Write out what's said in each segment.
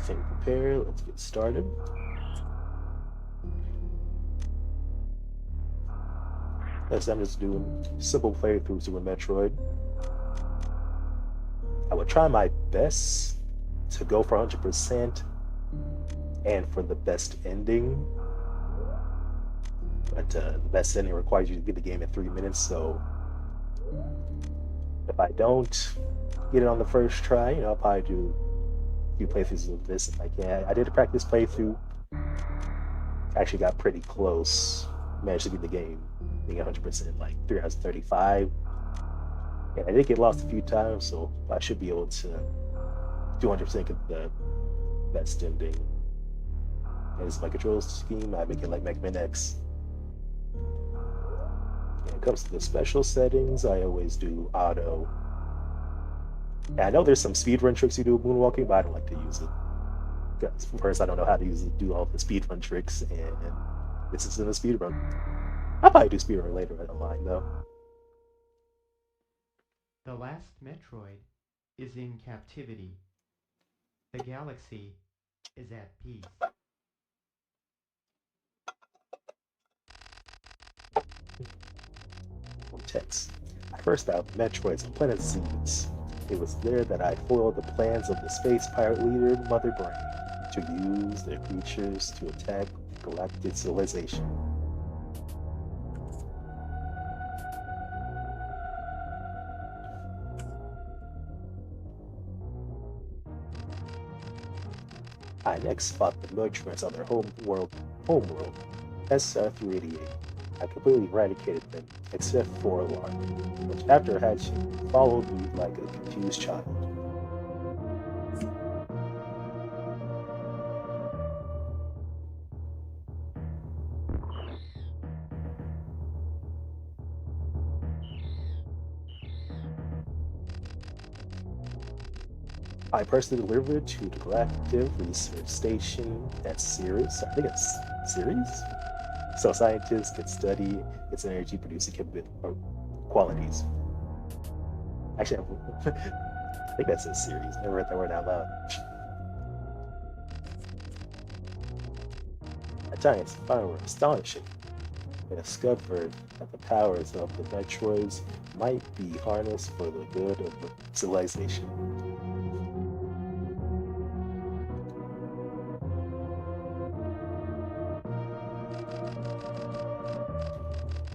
everything prepared. Let's get started. As I'm just doing simple playthrough Super Metroid. I would try my best to go for 100% and for the best ending. But the best ending requires you to beat the game in 3 minutes, so if I don't get it on the first try, I'll probably do a few playthroughs of this if I can. I did a practice playthrough. Actually got pretty close. Managed to beat the game being 100% in like 3 hours 35. And I did get lost a few times, so I should be able to do 100% of the best ending. And this is my control scheme. I make it like Mega Man X. When it comes to the special settings, I always do auto. And I know there's some speedrun tricks you do with moonwalking, but I don't like to use it. Because first, I don't know how to do all the speedrun tricks, and this isn't a speedrun. I'll probably do speedrun later in the line, though. The last Metroid is in captivity. The galaxy is at peace. Text. I first found Metroids on planet Seeds. It was there that I foiled the plans of the space pirate leader Mother Brain to use their creatures to attack galactic civilization. I next fought the Metroids on their homeworld, SR-388. I completely eradicated them, except for Alarm, which after hatching followed me like a confused child. I personally delivered to the Galactic Research Station at Ceres. I think it's Ceres? So scientists can study its energy producing qualities. Actually, I think that's a series. Never read that word out loud. At times, I were astonishing. They discovered that the powers of the Metroids might be harnessed for the good of the civilization.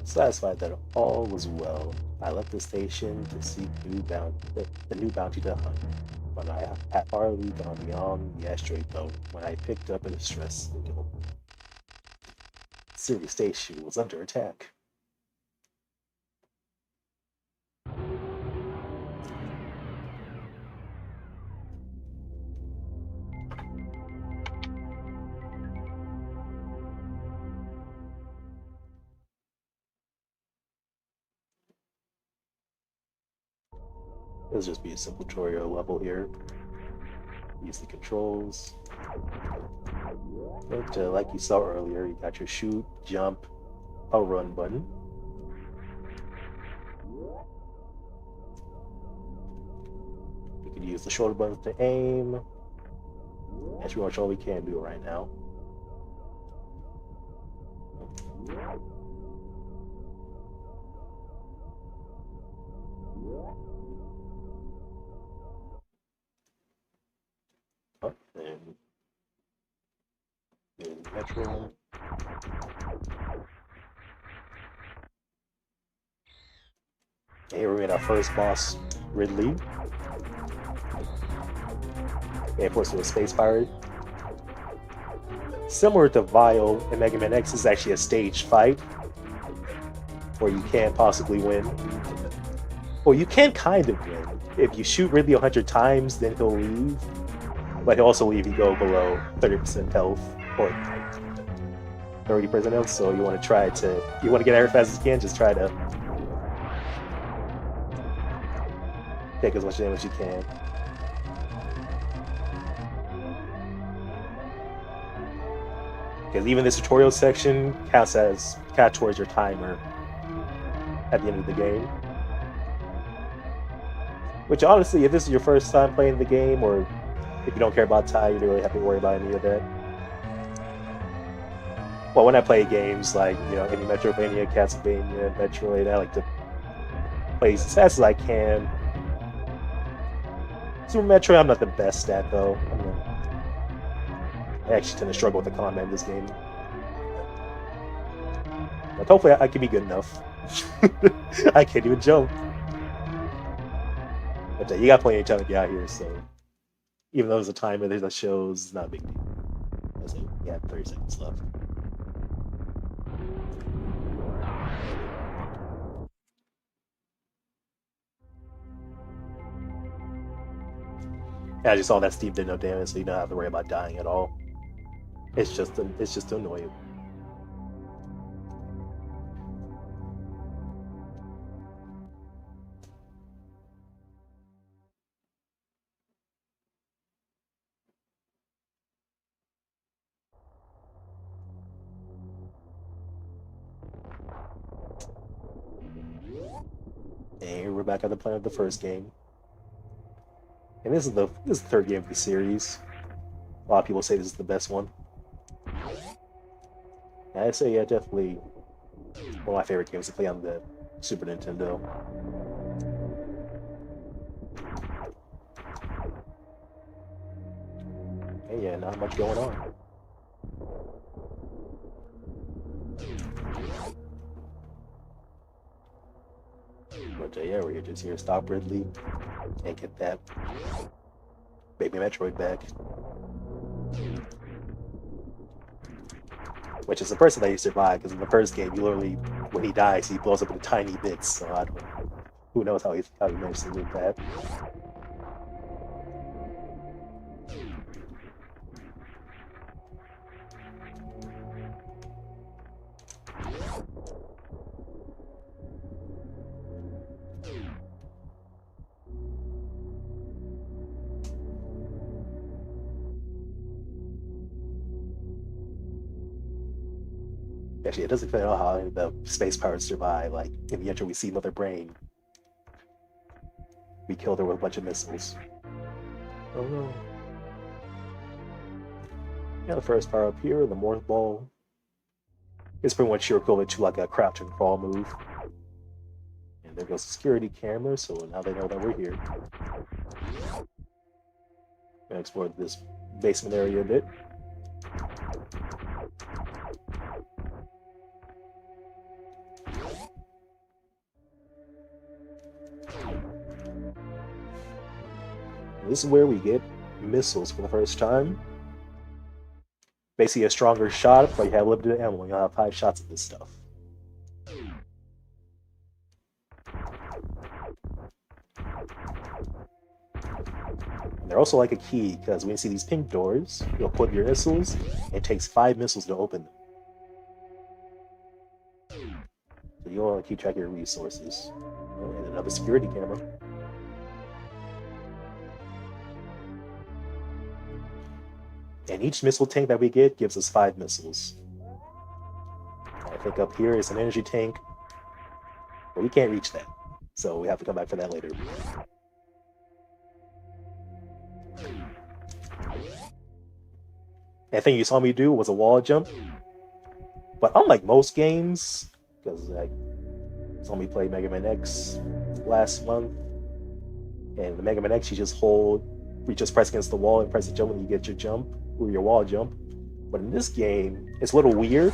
Satisfied that all was well, I left the station to seek the new bounty to hunt. But I had already gone beyond the asteroid belt when I picked up a distress signal. Sirius Station was under attack. This will just be a simple tutorial level here. Use the controls. But like you saw earlier, you got your shoot, jump, a run button. You can use the shoulder buttons to aim. That's pretty much all we can do right now. In Metro. Here we're in our first boss, Ridley. And of course, with a space pirate. Similar to Vile and Mega Man X, is actually a staged fight where you can't possibly win. Well, you can kind of win. If you shoot Ridley 100 times, then he'll leave. But he'll also leave if you go below 30% health or 30% health. So you want to get there as fast as you can. Just try to take as much damage as you can. Because even this tutorial section counts towards your timer at the end of the game. Which honestly, if this is your first time playing the game, or If you don't care about tie, you don't really have to worry about any of that. Well, when I play games like, any Metroidvania, Castlevania, Metroid, I like to play as fast as I can. Super Metroid, I'm not the best at, though. I actually tend to struggle with the combat in this game. But hopefully I can be good enough. I can't even jump. But you got plenty of time to get out here, so even though there's a timer, there's a show, it's not a big deal. I say, yeah, 30 seconds left. Yeah, I just saw that Steve did no damage, so you don't have to worry about dying at all. It's just annoying. And we're back on the planet of the first game. And this is the third game of the series. A lot of people say this is the best one. And I'd say, yeah, definitely one of my favorite games to play on the Super Nintendo. And yeah, not much going on. But yeah, we're just here to stop Ridley and get that baby Metroid back. Which is the person that you survive, because in the first game, you literally, when he dies, he blows up into tiny bits. So I don't know. Who knows how he managed to live that. Actually, it doesn't explain how the space pirates survive. Like, in the intro, we see Mother Brain. We killed her with a bunch of missiles. Oh no. Yeah, the first power up here, the Morph Ball. It's pretty much your equivalent to like a crouch and crawl move. And there goes the security camera, so now they know that we're here. Gonna explore this basement area a bit. This is where we get missiles for the first time. Basically a stronger shot, but you have limited ammo. You'll have 5 shots of this stuff. And they're also like a key, because when you see these pink doors, you'll put your missiles, and it takes 5 missiles to open them. So you'll want to keep track of your resources. And another security camera. And each missile tank that we get gives us 5 missiles. I think up here is an energy tank, but we can't reach that. So we have to come back for that later. The thing you saw me do was a wall jump. But unlike most games, because I saw me play Mega Man X last month, and the Mega Man X you just press against the wall and press the jump and you get your jump, or your wall jump. But in this game, it's a little weird,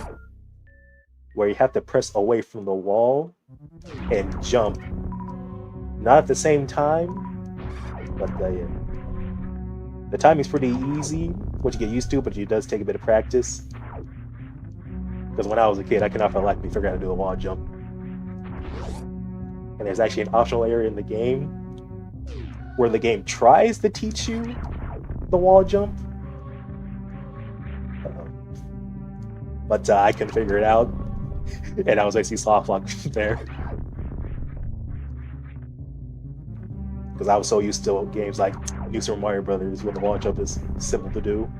where you have to press away from the wall and jump. Not at the same time, but the timing's pretty easy, what you get used to, but it does take a bit of practice. Because when I was a kid, I cannot for the life of me figure out how to do a wall jump. And there's actually an optional area in the game where the game tries to teach you the wall jump. But I couldn't figure it out, and I was actually soft locked there. Because I was so used to games like New Super Mario Brothers, where the wall jump is simple to do.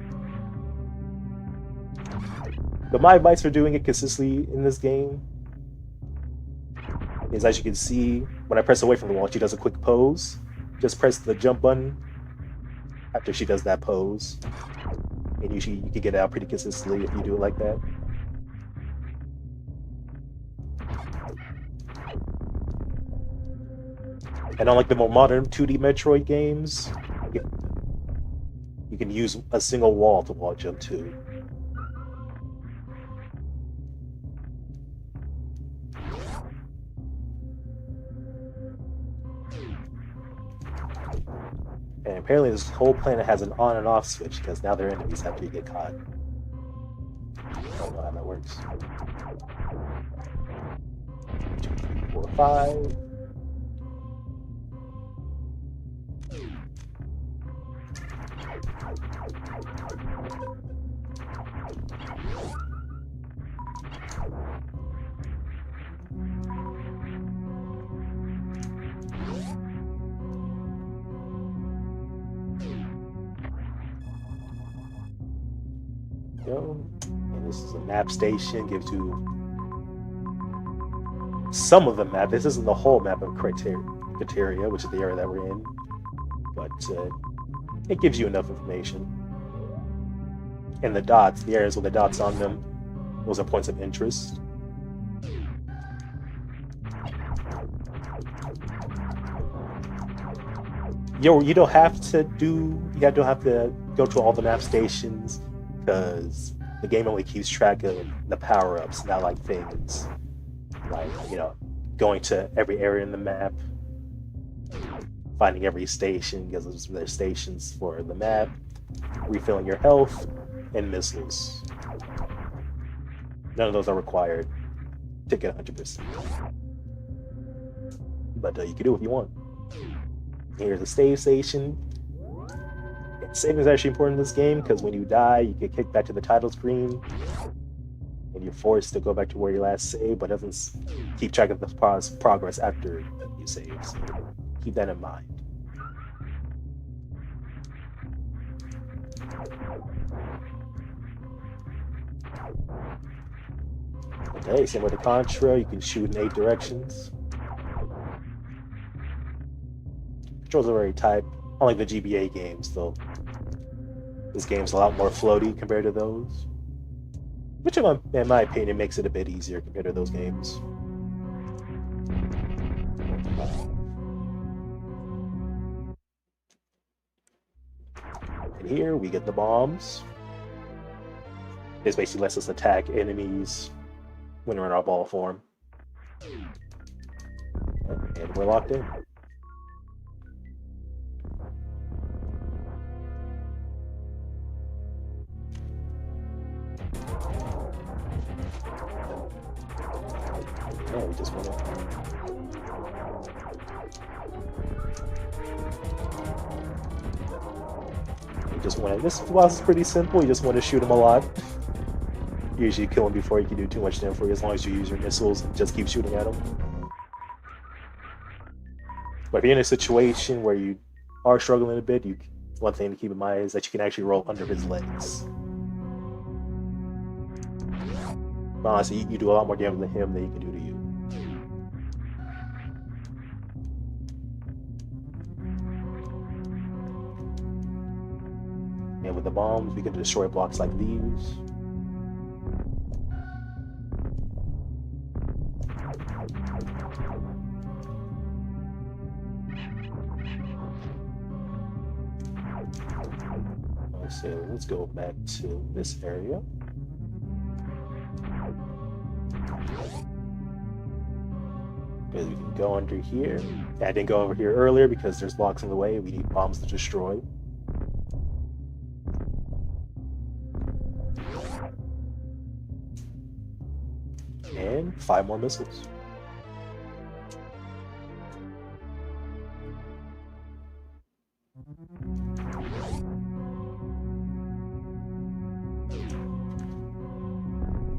But my advice for doing it consistently in this game is, as you can see, when I press away from the wall, she does a quick pose. Just press the jump button after she does that pose. And usually you can get it out pretty consistently if you do it like that. And unlike the more modern 2D Metroid games, you can use a single wall to wall jump too. And apparently this whole planet has an on and off switch because now they're enemies after you get caught. I don't know how that works. 2, 3, 4, 5. And this is a map station, gives you some of the map. This isn't the whole map of Criteria, which is the area that we're in, but it gives you enough information. And the dots, the areas with the dots on them, those are points of interest. You don't have to go to all the map stations because the game only keeps track of the power-ups, not like things like, going to every area in the map, finding every station because there's stations for the map, refilling your health, and missiles. None of those are required to get 100%. But you can do what you want. Here's a save station. And saving is actually important in this game because when you die, you get kicked back to the title screen, and you're forced to go back to where you last saved, but doesn't keep track of the progress after you save. So keep that in mind. Okay, same with the Contra, you can shoot in 8 directions. Controls are very tight, unlike the GBA games, though. This game's a lot more floaty compared to those, which in my opinion makes it a bit easier compared to those games. And here we get the bombs. This basically lets us attack enemies when we're in our ball form. And we're locked in. Yeah, we just went up. This boss is pretty simple, you just want to shoot him a lot. Usually kill him before he can do too much damage for you, as long as you use your missiles and just keep shooting at him. But if you're in a situation where you are struggling a bit, one thing to keep in mind is that you can actually roll under his legs. But honestly, you do a lot more damage to him than he can do to you. And with the bombs, we can destroy blocks like these. So let's go back to this area. Because we can go under here. I didn't go over here earlier because there's blocks in the way. We need bombs to destroy. And 5 more missiles.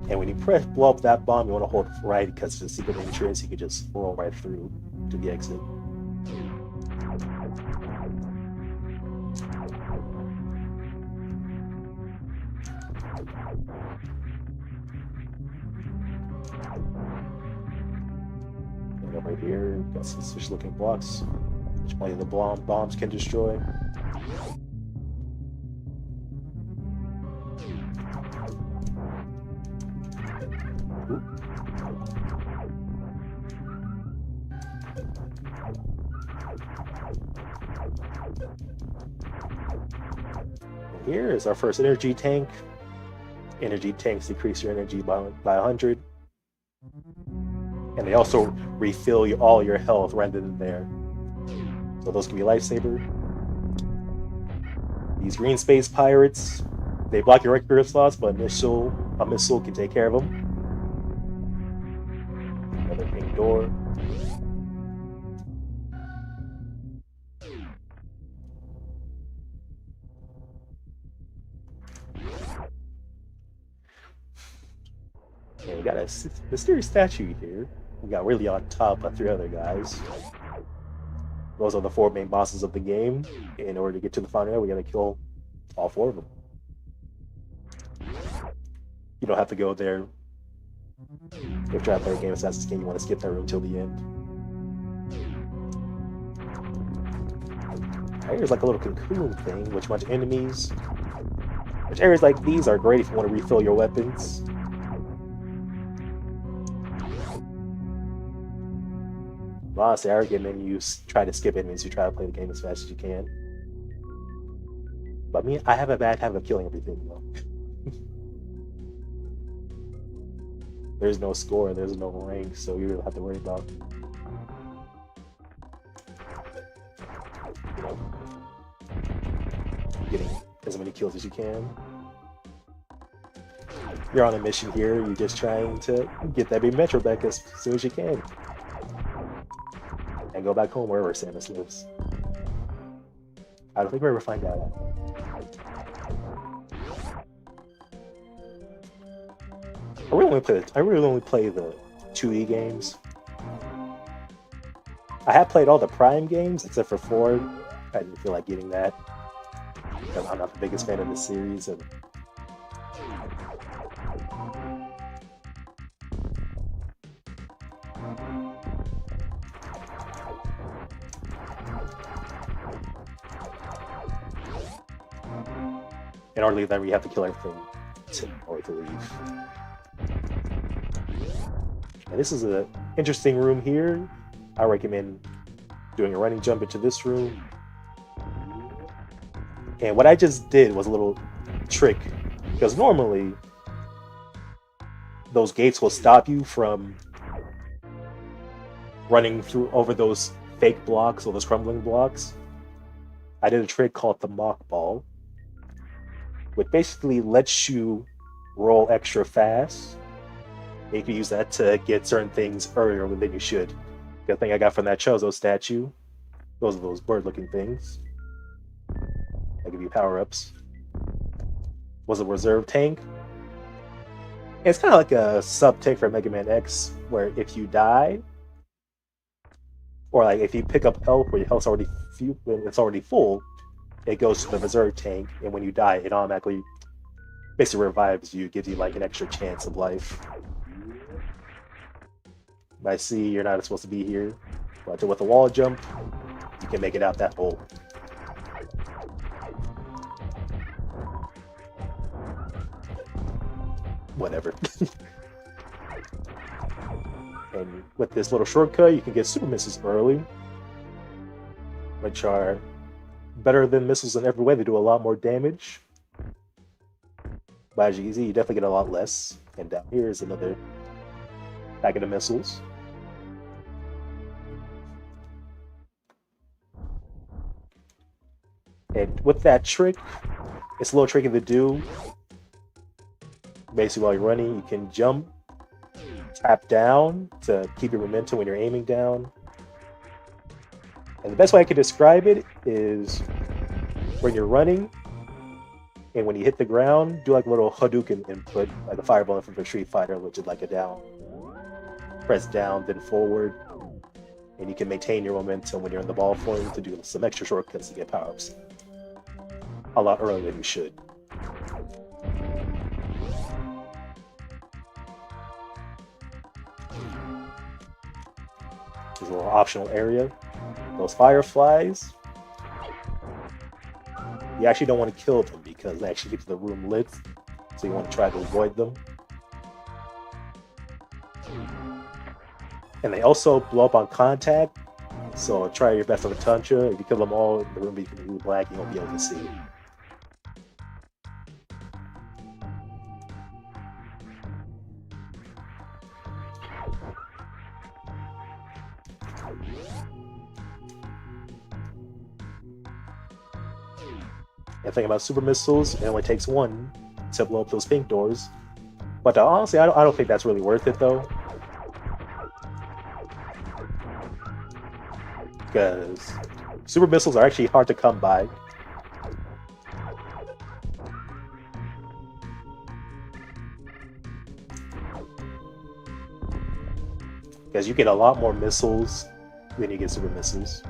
And when you blow up that bomb, you want to hold right because it's a secret entrance. You can just roll right through to the exit. And over here, got some suspicious looking blocks, which only the bombs can destroy. Here is our first energy tank. Energy tanks decrease your energy by 100. And they also refill all your health rather than there. So those can be lifesaver. These green space pirates, they block your regular slots, but a missile can take care of them. Another pink door. And we got a mysterious statue here. We got really on top of 3 other guys. Those are the 4 main bosses of the game. In order to get to the final, we gotta kill all 4 of them. You don't have to go there. If you're trying to play a game of Assassin's Creed, you want to skip that room till the end. Here's like a little cocoon thing, which a bunch of enemies. Which areas like these are great if you want to refill your weapons. But honestly, I recommend you try to skip enemies. You try to play the game as fast as you can. But me, I have a bad habit of killing everything though. There's no score, there's no rank, so you don't have to worry about, you know, getting as many kills as you can. You're on a mission here, you're just trying to get that big Metro back as soon as you can. And go back home wherever Samus lives. I don't think we'll ever find out. I really only play the 2E games. I have played all the Prime games except for 4. I didn't feel like getting that because I'm not the biggest fan of the series. And in order to leave, then we have to kill everything in order to leave. And this is an interesting room here. I recommend doing a running jump into this room. And what I just did was a little trick, because normally those gates will stop you from running through over those fake blocks or those crumbling blocks. I did a trick called the mock ball, which basically lets you roll extra fast. You can use that to get certain things earlier than you should. The thing I got from that Chozo statue, those are those bird-looking things. That give you power-ups. Was a reserve tank. And it's kind of like a sub-tank for Mega Man X, where if you die, or like if you pick up health where your health's already when it's already full, it goes to the reserve tank, and when you die, it automatically basically revives you, gives you like an extra chance of life. I see you're not supposed to be here, but with a wall jump, you can make it out that hole. Whatever. And with this little shortcut, you can get super missiles early, which are better than missiles in every way. They do a lot more damage. But as you can see, you definitely get a lot less. And down here is another packet of missiles. And with that trick, it's a little tricky to do. Basically, while you're running, you can jump, tap down to keep your momentum when you're aiming down. And the best way I can describe it is when you're running, and when you hit the ground, do like a little Hadouken input, like a fireball from Street Fighter, which is like a down. Press down, then forward. And you can maintain your momentum when you're in the ball form to do some extra shortcuts to get power-ups a lot earlier than you should. There's a little optional area. Those fireflies, you actually don't want to kill them because they actually keep the room lit, so you want to try to avoid them. And they also blow up on contact, so try your best on the Tantra. If you kill them all, the room becomes completely black, you won't be able to see. And think about super missiles, it only takes one to blow up those pink doors. But honestly, I don't think that's really worth it though. Because super missiles are actually hard to come by. Because you get a lot more missiles when you get super missiles.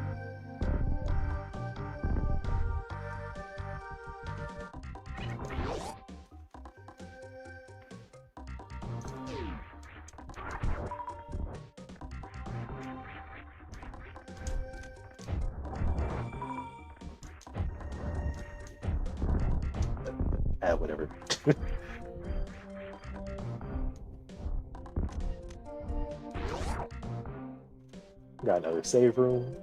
Whatever. Got another save room.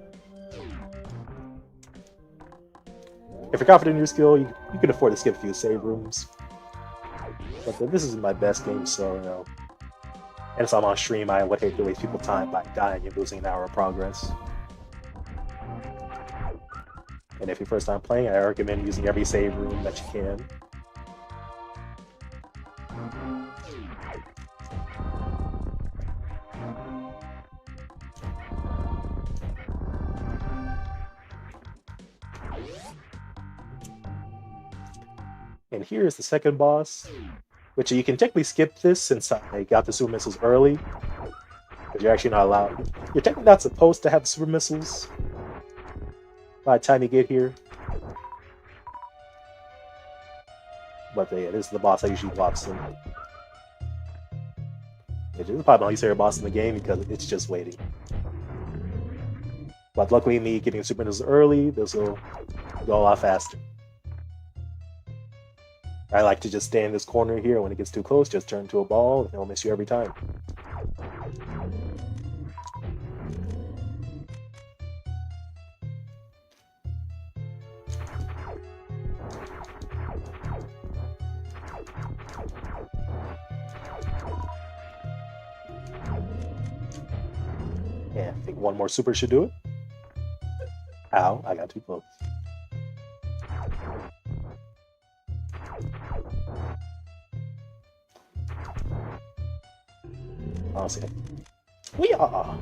If you're confident in your skill, you can afford to skip a few save rooms. But this is my best game, so you know. And if I'm on stream, I would hate to waste people's time by dying and losing an hour of progress. And if you're first time playing, I recommend using every save room that you can. And here's the second boss, which you can technically skip this since I got the super missiles early. But you're actually not allowed. You're technically not supposed to have the super missiles by the time you get here. But yeah, this is the boss I usually blocks them. This is probably my least favorite boss in the game because it's just waiting. But luckily, me getting super missiles early, this will go a lot faster. I like to just stay in this corner here. When it gets too close, just turn to a ball, and it'll miss you every time. Yeah, I think one more super should do it. Ow, I got too close. Honestly, we are.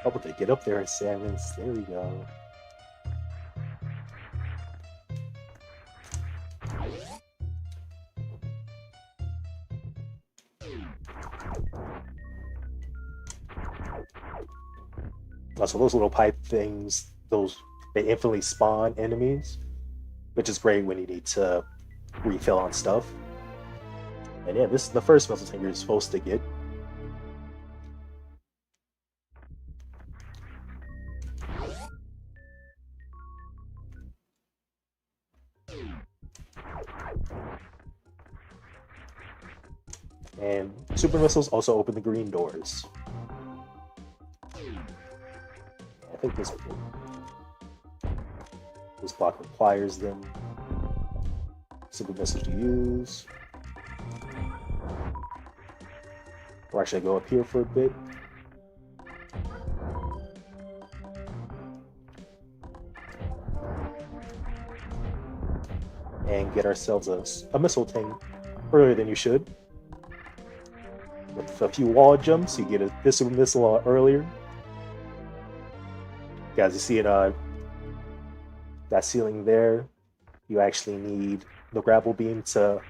Oh, but they get up there at Samus. There we go. So those little pipe things, they infinitely spawn enemies, which is great when you need to refill on stuff. And yeah, this is the first missile tank you're supposed to get. And super missiles also open the green doors. I think this block requires them. Super missiles to use. Or actually, go up here for a bit. And get ourselves a missile tank earlier than you should. With a few wall jumps, you get this super missile earlier. As you see it, that ceiling there, you actually need the grapple beam to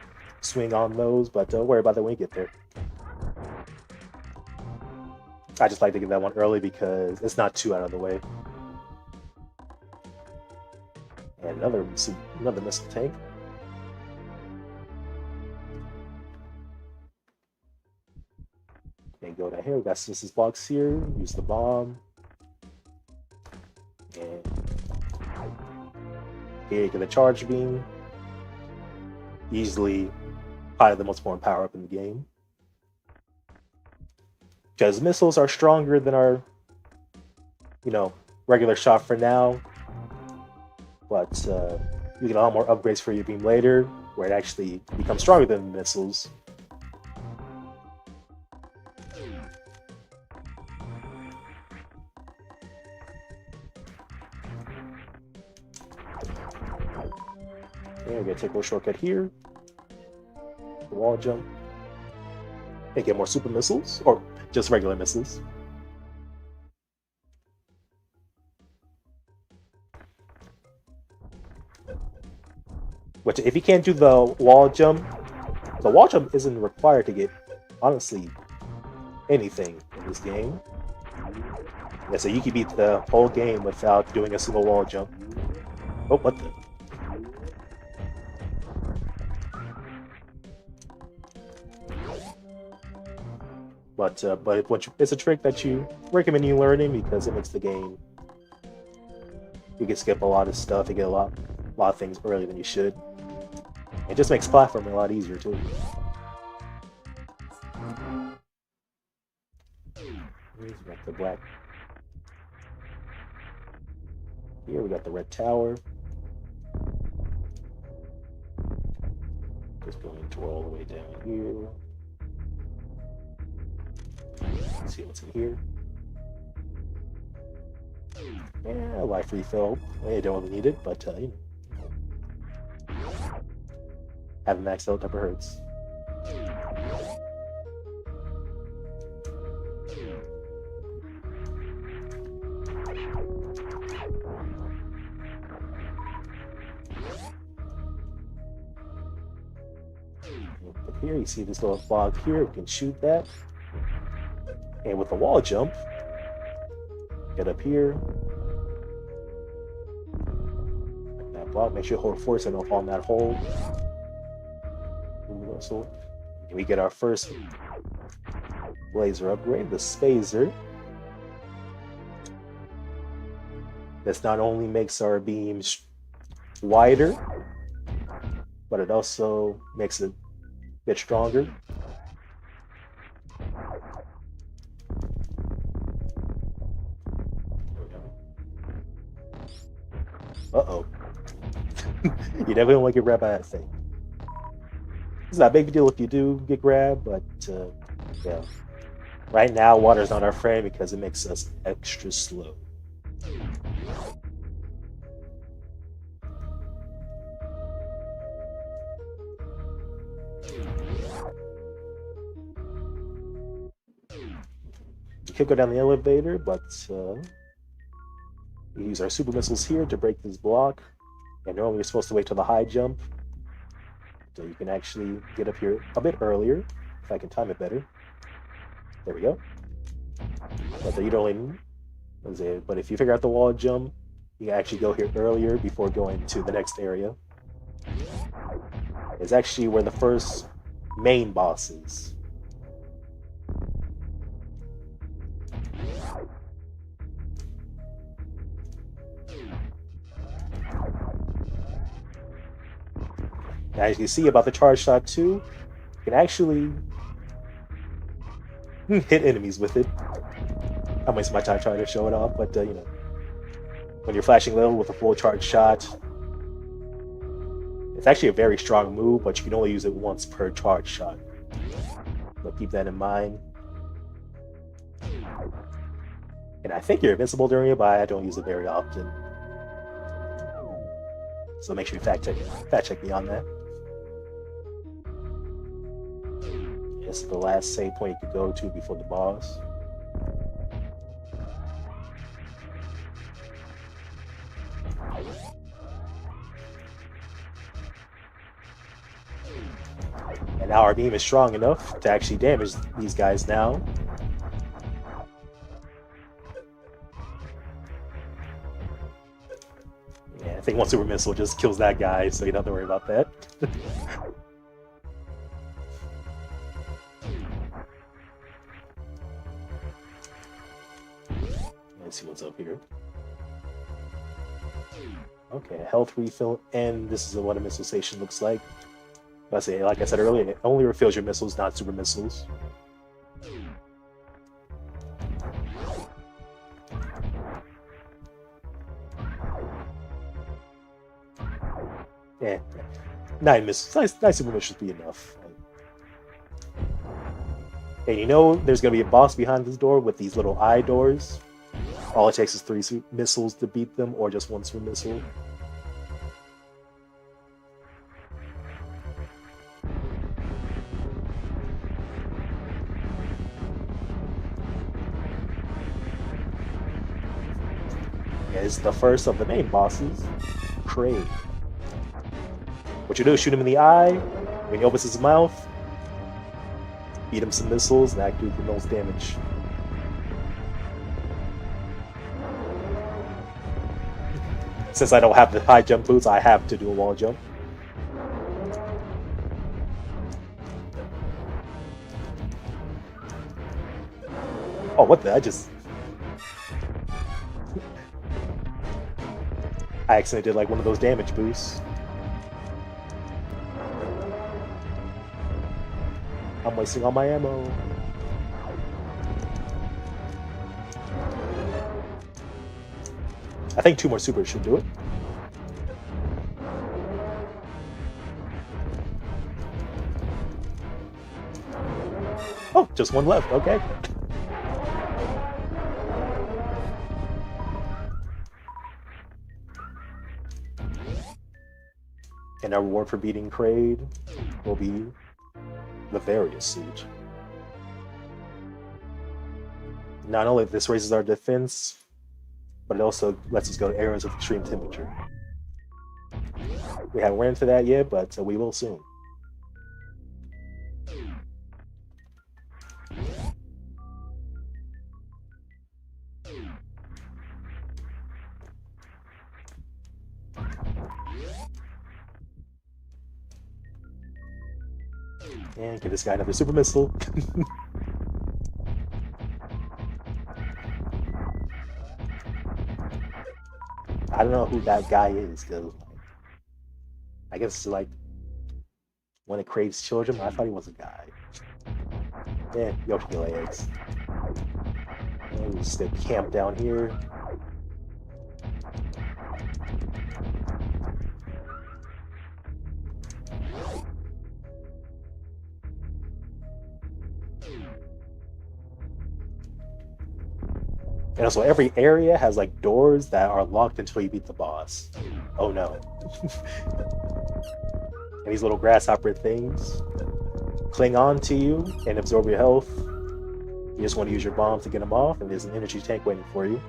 swing on those, but don't worry about that when you get there. I just like to get that one early because it's not too out of the way. And another missile tank. And go down here. We got Sis's box here. Use the bomb. And Here you get the charge beam. Easily probably the most important power up in the game. Because missiles are stronger than our, regular shot for now. But you get a lot more upgrades for your beam later, where it actually becomes stronger than the missiles. And we're gonna take a little shortcut here. The wall jump. And get more super missiles, or just regular missiles. Which, if you can't do the wall jump isn't required to get, honestly, anything in this game. Yeah, so you can beat the whole game without doing a single wall jump. Oh, what the? But it's a trick that you recommend you learning because it makes the game. You can skip a lot of stuff. You get a lot of things earlier than you should. It just makes platforming a lot easier too. We got the black. Here we got the red tower. Just going to all the way down here. Let's see what's in here. Yeah, life refill. I don't really need it, but having maxed out never hurts. Up here, you see this little block here. We can shoot that. And with the wall jump, get up here. Like that block. Make sure you hold force and don't fall in that hole. So we get our first laser upgrade, the Spazer. This not only makes our beams wider, but it also makes it a bit stronger. Uh-oh. You definitely don't want to get grabbed by that thing. It's not a big deal if you do get grabbed, but yeah. Right now, water's not our friend because it makes us extra slow. You could go down the elevator, but we use our super missiles here to break this block. And normally you're supposed to wait till the high jump. So you can actually get up here a bit earlier, if I can time it better. There we go. But you don't really, but if you figure out the wall jump, you can actually go here earlier before going to the next area. It's actually where the first main boss is. Now, as you can see about the charge shot too, you can actually hit enemies with it. I'm wasting my time trying to show it off, but when you're flashing low with a full charge shot, it's actually a very strong move, but you can only use it once per charge shot. But keep that in mind. And I think you're invincible during it, but I don't use it very often. So make sure you fact check me on that. This is the last save point you could go to before the boss. And now our beam is strong enough to actually damage these guys now. Yeah, I think one super missile just kills that guy, so you don't have to worry about that. Let's see what's up here. Okay, health refill, and this is what a missile station looks like. Let's say, like I said earlier, it only refills your missiles, not super missiles. Yeah, 9 missiles, nine super missiles should be enough. And you know there's gonna be a boss behind this door with these little eye doors. All it takes is 3 missiles to beat them, or just 1 super missile. Yeah, it's the first of the main bosses, Kraid. What you do is shoot him in the eye. When he opens his mouth, beat him some missiles, and that do the most damage. Since I don't have the high jump boots, I have to do a wall jump. Oh, what the? I accidentally did like one of those damage boosts. I'm wasting all my ammo. I think 2 more supers should do it. Oh, just 1 left. Okay. And our reward for beating Kraid will be the Various suit. Not only this raises our defense, but it also lets us go to areas with extreme temperature. We haven't ran into that yet, but we will soon. And give this guy another super missile. I don't know who that guy is, because I guess it's like when it craves children. I thought he was a guy. Yeah, Yoshi legs. And we just camp down here. And also, every area has like doors that are locked until you beat the boss. Oh no. And these little grasshopper things cling on to you and absorb your health. You just want to use your bomb to get them off, and there's an energy tank waiting for you.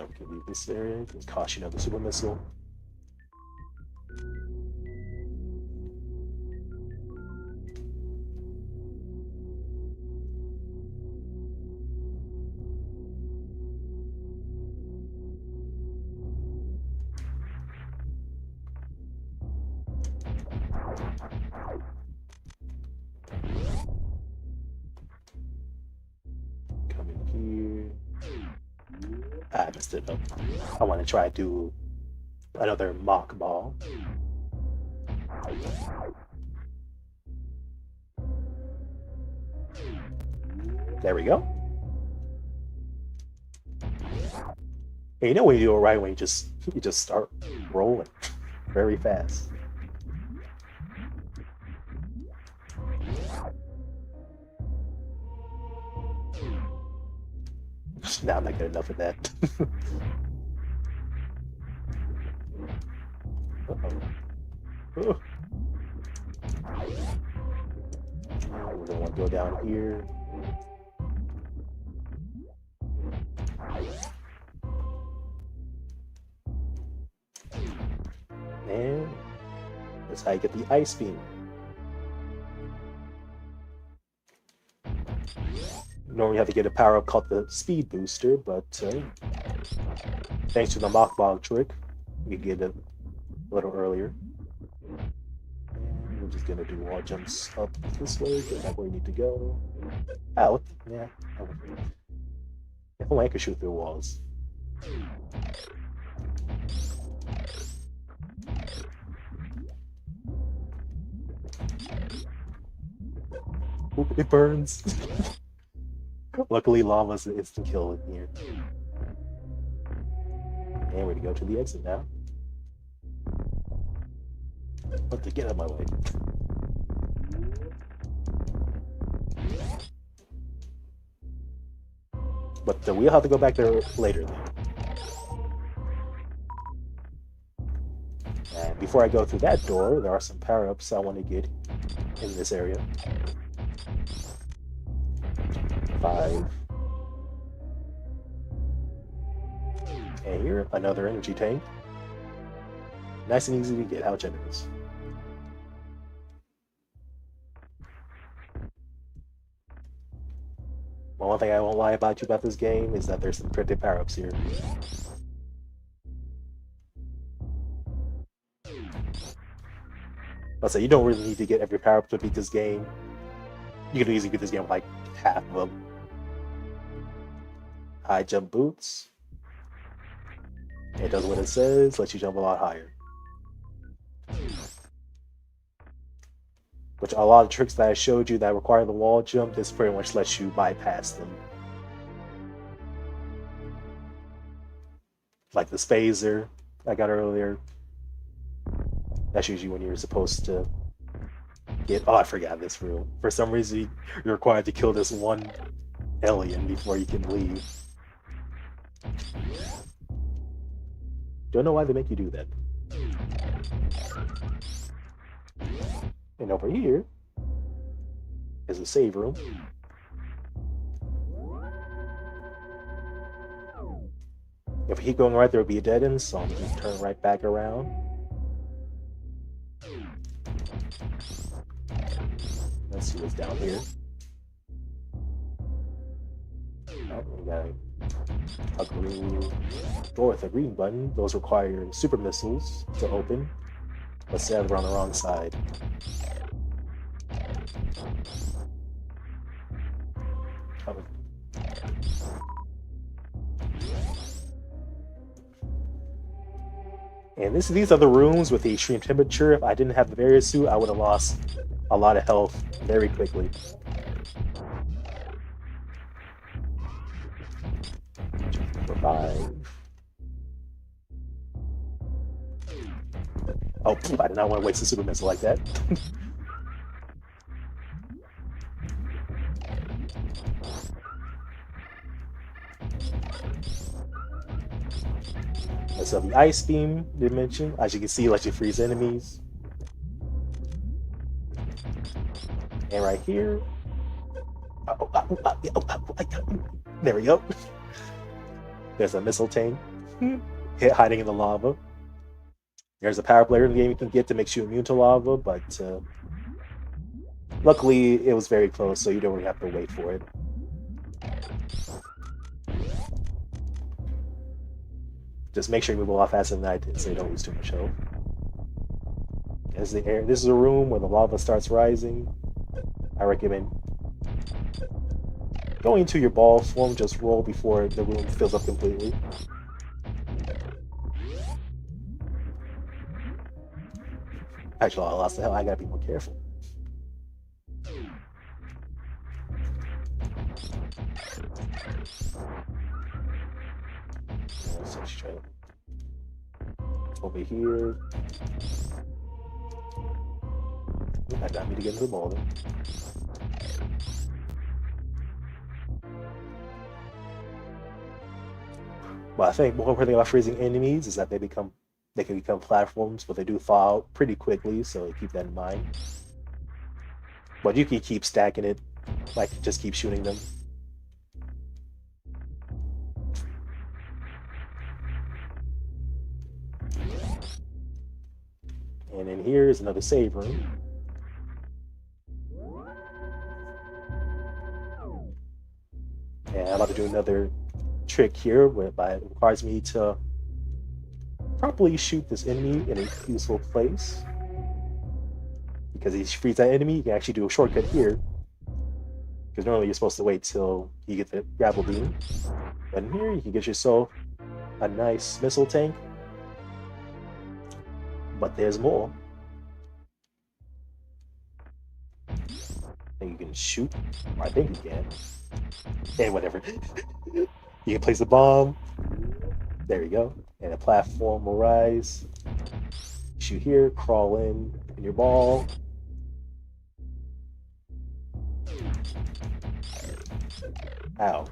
We can leave this area. It can cost you another super missile. Come in here. I messed it up. I want to try to do another mock ball. There we go. And you know when you do it right when you just start rolling very fast. Now I'm not good enough of that. Oh. We're gonna want to go down here. And that's how you get the ice beam. normally you have to get a power up called the speed booster, but thanks to the mock bog trick, we get it a little earlier. And we're just gonna do wall jumps up this way, get back where we need to go. Out, yeah. If only I could shoot through walls. Oop, it burns. Luckily, lava's an instant kill in here. And we're gonna go to the exit now. But to get out of my way. But we'll have to go back there later then. And before I go through that door, there are some power-ups I want to get in this area. 5. And here, another energy tank. Nice and easy to get, how generous. Well, one thing I won't lie about you about this game is that there's some printed power-ups here. I'll say you don't really need to get every power-up to beat this game. You can easily beat this game with like half of them. High jump boots. It does what it says, lets you jump a lot higher. Which a lot of tricks that I showed you that require the wall jump, this pretty much lets you bypass them. Like the spazer I got earlier. That's usually when you're supposed to get... Oh, I forgot this rule. For some reason, you're required to kill this one alien before you can leave. Don't know why they make you do that. And over here is a save room. If we keep going right, there will be a dead end, so I'm going to turn right back around. Let's see what's down here. Oh, we got a green door with a green button. Those require super missiles to open. Let's say we're on the wrong side. Oh. And these are the rooms with the extreme temperature. If I didn't have the barrier suit, I would have lost a lot of health very quickly. Number 5. Oh, I did not want to waste a super missile like that. So the ice beam dimension, as you can see, lets you freeze enemies. And right here, there we go. There's a missile tank hiding in the lava. There's a power player in the game you can get to make you immune to lava, but luckily it was very close, so you don't really have to wait for it. Just make sure you move a lot faster than I did so you don't lose too much health. As the air, this is a room where the lava starts rising. I recommend going into your ball form, just roll before the room fills up completely. Actually, I lost the hell. I gotta be more careful. Over here. I got me to get into the boulder. Well, I think one thing about freezing enemies is that they can become platforms, but they do thaw out pretty quickly, so keep that in mind. But you can keep stacking it, like just keep shooting them. And then here is another save room. And I'm about to do another trick here whereby it requires me to properly shoot this enemy in a useful place. Because he frees that enemy, you can actually do a shortcut here. Because normally you're supposed to wait till you get the grapple beam. But in here, you can get yourself a nice missile tank. But there's more. And you can shoot. Or I think you can. And whatever. You can place a bomb. There you go. And a platform will rise. Shoot here, crawl in your ball. Ow.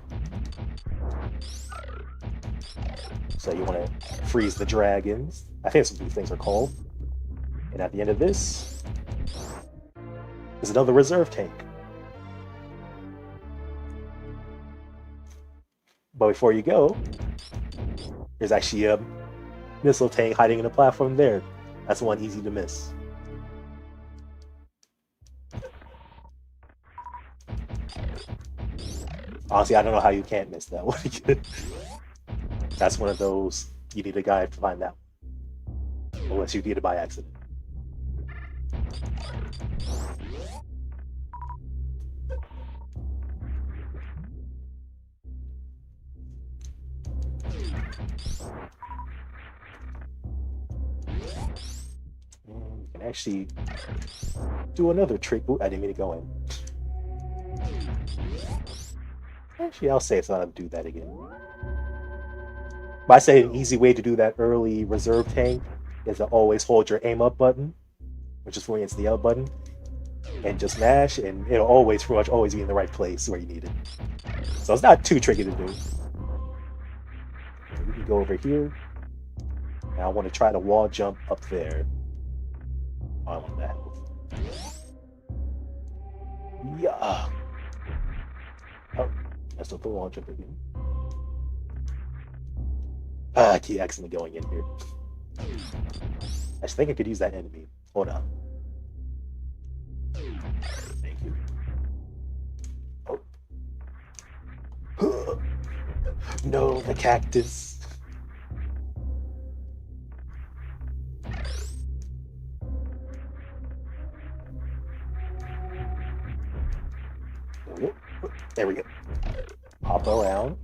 So you want to freeze the dragons. I think that's what these things are called. And at the end of this is another reserve tank. But before you go, there's actually a missile tank hiding in a platform there. That's one easy to miss. Honestly, I don't know how you can't miss that one. That's one of those, you need a guide to find that one. Unless you get it by accident. And you can actually do another trick. Ooh, I didn't mean to go in. Actually, I'll say it's not to do that again. But I say an easy way to do that early reserve tank is to always hold your aim up button, which is when it's the L button, and just mash, and it'll always, pretty much always be in the right place where you need it. So it's not too tricky to do. We can go over here. Now I want to try to wall jump up there. Oh, I want that. Yeah. Oh, that's not the wall jump again. I keep accidentally going in here. I think I could use that enemy. Hold on. Thank you. Oh. No, the cactus. There we go. Hop around.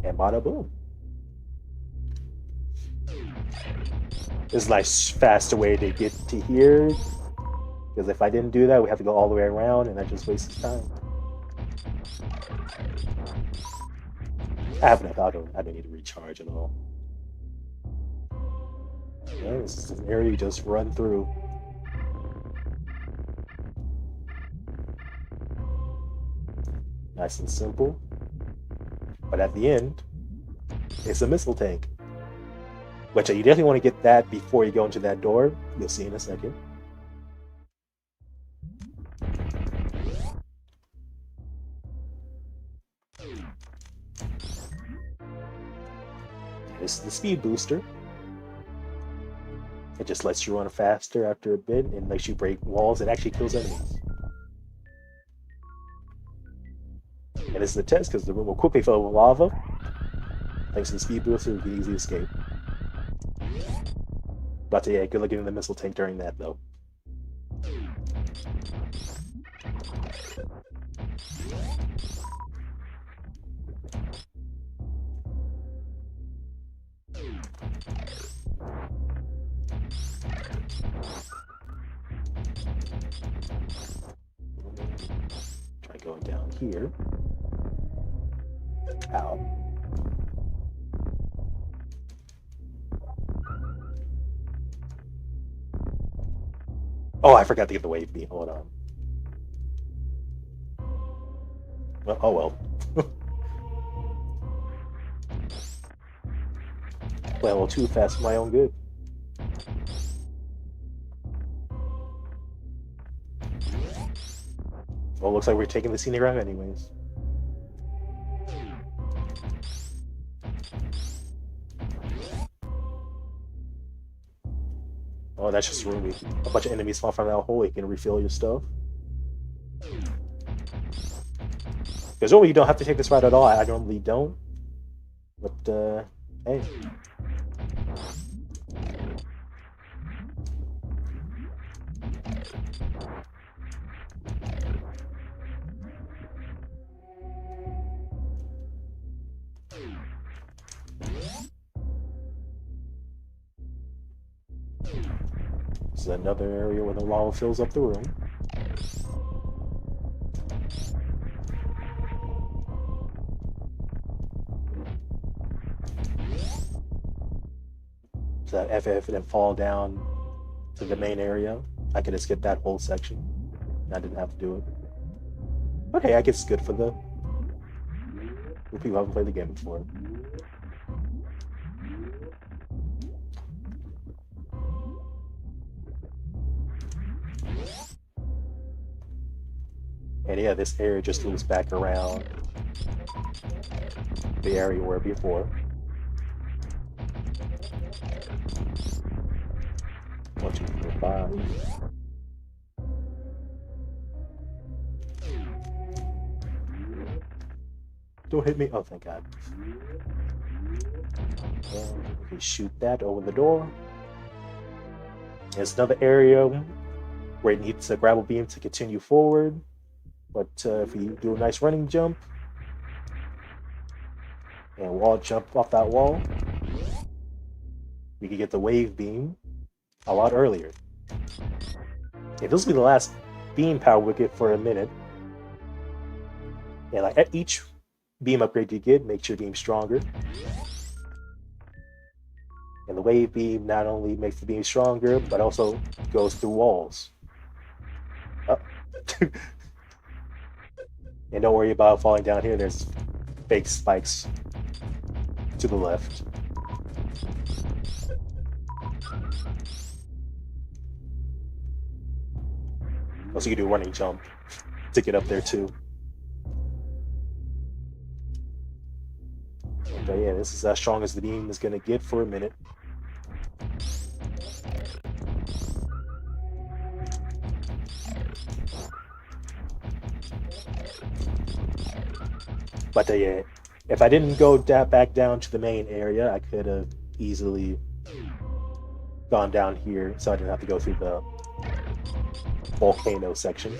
And bada boom. This is a nice, faster way to get to here. Because if I didn't do that, we have to go all the way around, and that just wastes time. I have enough. I don't need to recharge at all. Yeah, this is an area you just run through. Nice and simple. But at the end, it's a missile tank. Which you definitely want to get that before you go into that door. You'll see in a second. This is the speed booster. It just lets you run faster after a bit and makes you break walls. It actually kills enemies. And this is a test because the room will quickly fill with lava. Thanks to the speed booster, we can easily escape. But yeah, good luck getting the missile tank during that though. Try going down here. Ow. Oh, I forgot to get the wave beam. Hold on. Oh well. Playing a little too fast for my own good. Well, looks like we're taking the scenic route anyways. Oh, that's just roomy. A bunch of enemies fall from that hole. You can refill your stuff. Because normally you don't have to take this route at all. I normally don't. But, hey. This is another area where the lava fills up the room. So that if it didn't fall down to the main area, I could have skipped that whole section. I didn't have to do it. But hey, I guess it's good for the people who haven't played the game before. And yeah, this area just loops back around the area where before. 1, 2, 3, 5. Don't hit me. Oh, thank God. And we can shoot that over the door. There's another area where it needs a grapple beam to continue forward. But if we do a nice running jump and wall jump off that wall, we can get the wave beam a lot earlier. Yeah, this will be the last beam power we get for a minute. And like at each beam upgrade you get makes your beam stronger. And the wave beam not only makes the beam stronger, but also goes through walls. Oh. And don't worry about falling down here. There's fake spikes to the left. Also, you can do a running jump to get up there too. But yeah, this is as strong as the beam is going to get for a minute. But yeah, if I didn't go back down to the main area, I could have easily gone down here, so I didn't have to go through the volcano section.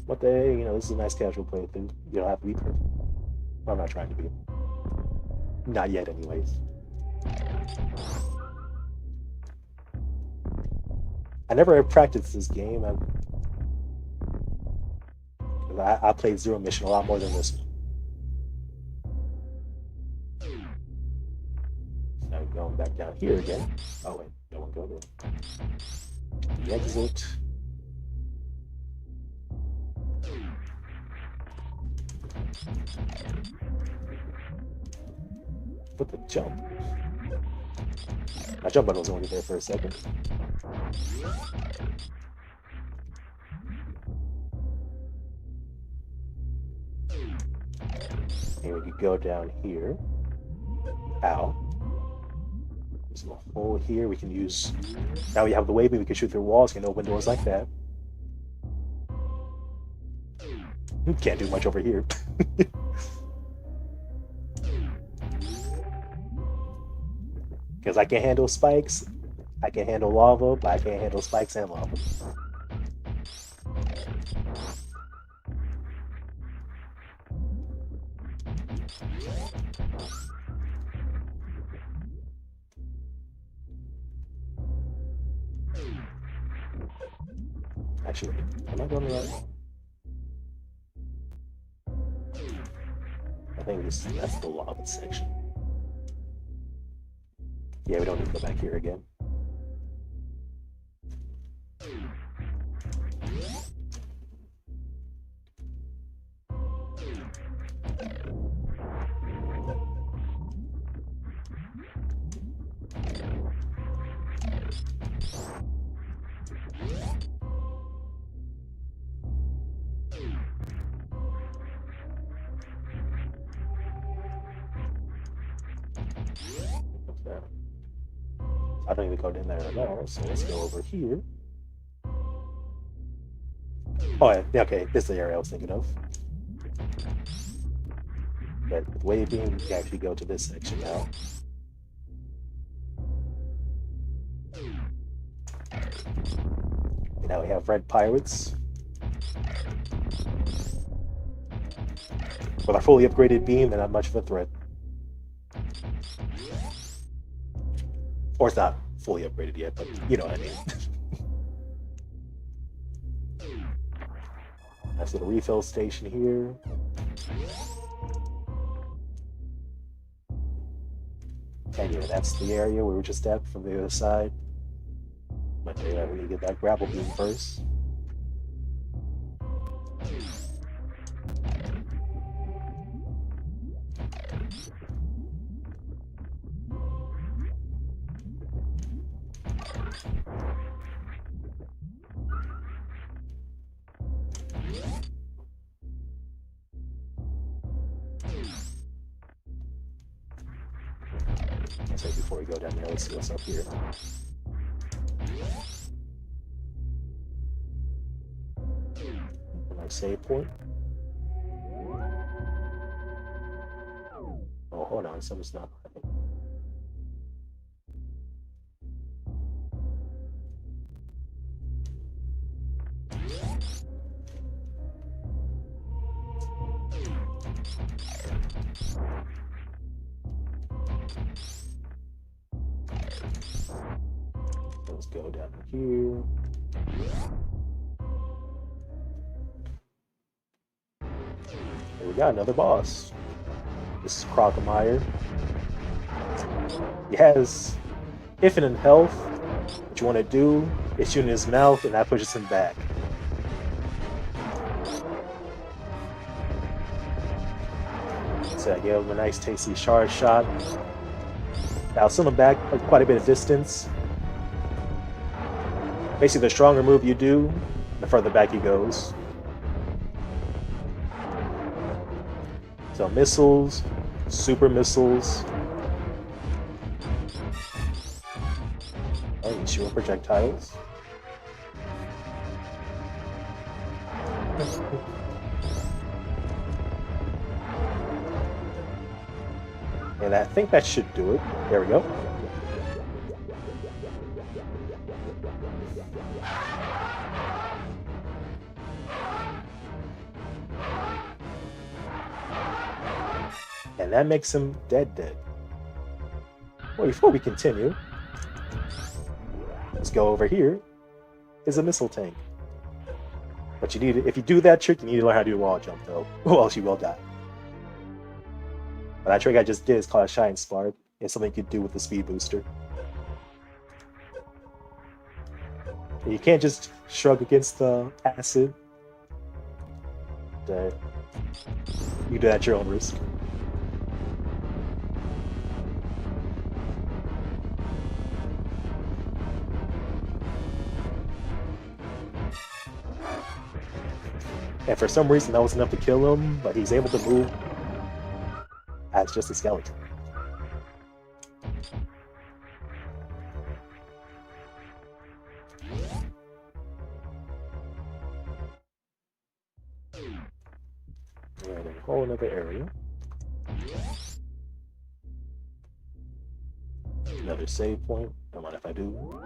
But this is a nice casual playthrough. You don't have to be perfect. I'm not trying to be. Not yet, anyways. I never practiced this game. I played Zero Mission a lot more than this one. So I'm going back down here again. Oh wait, don't want to go there. The exit. Put the jump. My jump button was only there for a second. And we could go down here. Ow. There's a hole here we can use. Now we have the wave, we can shoot through walls, can open doors like that. Can't do much over here. Because I can handle spikes, I can handle lava, but I can't handle spikes and lava. Actually, am I going right? I think that's the lava section. Yeah, we don't need to go back here again. I don't even go in there at all, so let's go over here. Oh, yeah, okay, this is the area I was thinking of. But with wave beam, we can actually go to this section now. And now we have red pirates. With our fully upgraded beam, they're not much of a threat. Or it's not fully upgraded yet, but you know what I mean. Nice little refill station here. And yeah, that's the area we were just at from the other side. But yeah, we need to get that grapple beam first. So before we go down there, let's see what's up here. And our save point. Oh, hold on, something's not right. Let's go down here. And we got another boss. This is Crocomire. He has infinite health. What you want to do is shoot in his mouth, and that pushes him back. So I gave him a nice tasty charge shot. Now send him back quite a bit of distance. Basically, the stronger move you do, the further back he goes. So missiles, super missiles. Oh, you shoot projectiles. And I think that should do it. There we go. And that makes him dead. Well, before we continue, let's go over here. Is a missile tank. But you need, if you do that trick, you need to learn how to do a wall jump, though, or else you will die. But that trick I just did is called a Shine Spark. It's something you can do with the speed booster. And you can't just shrug against the acid. You do that at your own risk. And for some reason that was enough to kill him, but he's able to move as just a skeleton. And a whole another area. Another save point. Don't mind if I do.